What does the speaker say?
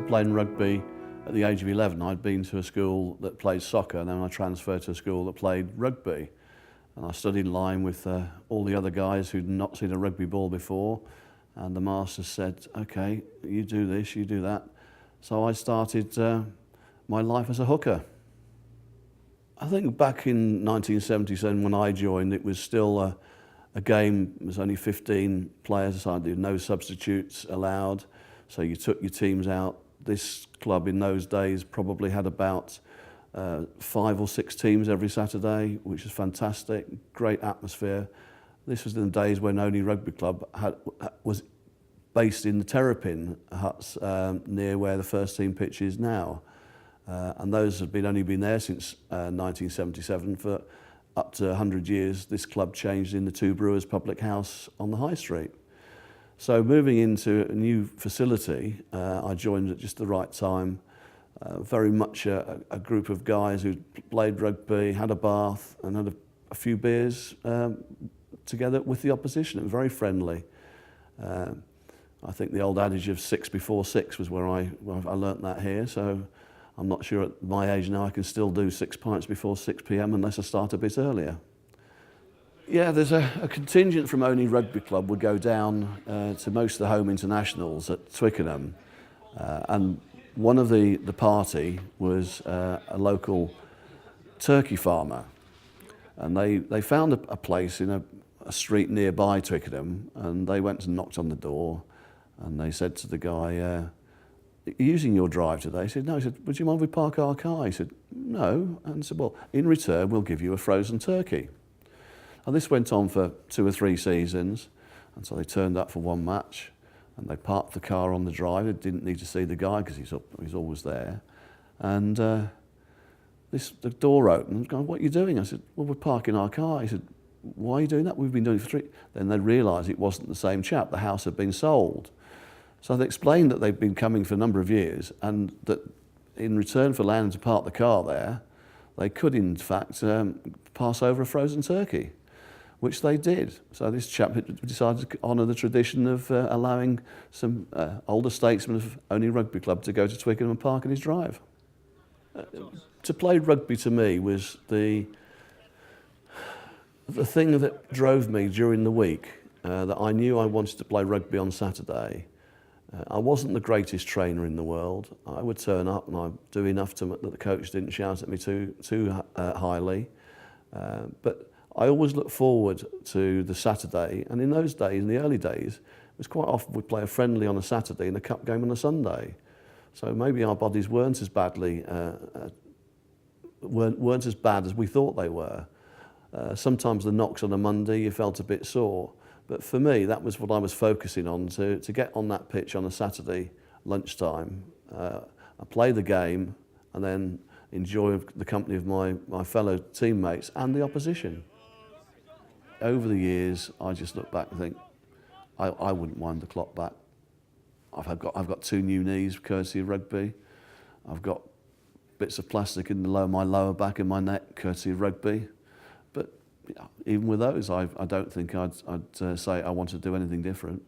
started playing rugby at the age of 11. I'd been to a school that played soccer, and then I transferred to a school that played rugby. And I stood in line with all the other guys who'd not seen a rugby ball before, and the master said, "Okay, you do this, you do that." So I started my life as a hooker. I think back in 1977 when I joined, it was still a game. There was only 15 players, so no substitutes allowed. So you took your teams out. This club in those days probably had about 5 or 6 teams every Saturday, which was fantastic, great atmosphere. This was in the days when Only Rugby Club was based in the Terrapin huts near where the first team pitch is now. And those have only been there since 1977. For up to 100 years, this club changed in the Two Brewers Public House on the High Street. So moving into a new facility, I joined at just the right time. Very much a group of guys who played rugby, had a bath and had a few beers together with the opposition. It was very friendly. I think the old adage of 6 before 6 was where I learnt that here. So I'm not sure at my age now I can still do 6 pints before 6 p.m. unless I start a bit earlier. Yeah, there's a contingent from Only Rugby Club would go down to most of the home internationals at Twickenham, and one of the party was a local turkey farmer, and they found a place in a street nearby Twickenham, and they went and knocked on the door, and they said to the guy, "Are you using your drive today?" He said, "No." He said, "Would you mind if we park our car?" He said, "No." And he said, "Well, in return, we'll give you a frozen turkey." And this went on for 2 or 3 seasons, and so they turned up for one match, and they parked the car on the drive. They didn't need to see the guy because he's always there. And the door opened. And going, "What are you doing?" I said, "Well, we're parking our car." He said, "Why are you doing that? We've been doing it for 3." Then they realised it wasn't the same chap. The house had been sold. So they explained that they'd been coming for a number of years, and that in return for allowing them to park the car there, they could in fact pass over a frozen turkey, which they did. So this chap had decided to honour the tradition of allowing some older statesmen of Only Rugby Club to go to Twickenham and park in his drive. To play rugby to me was the thing that drove me during the week, that I knew I wanted to play rugby on Saturday. I wasn't the greatest trainer in the world. I would turn up and I'd do enough that the coach didn't shout at me too highly. But I always looked forward to the Saturday, and in those days, in the early days, it was quite often we'd play a friendly on a Saturday and a cup game on a Sunday. So maybe our bodies weren't as bad as we thought they were. Sometimes the knocks on a Monday, you felt a bit sore. But for me, that was what I was focusing on, to get on that pitch on a Saturday lunchtime, play the game, and then enjoy the company of my fellow teammates and the opposition. Over the years, I just look back and think, I wouldn't wind the clock back. I've got 2 new knees courtesy of rugby. I've got bits of plastic in my lower back and my neck courtesy of rugby. But even with those, I don't think I'd say I want to do anything different.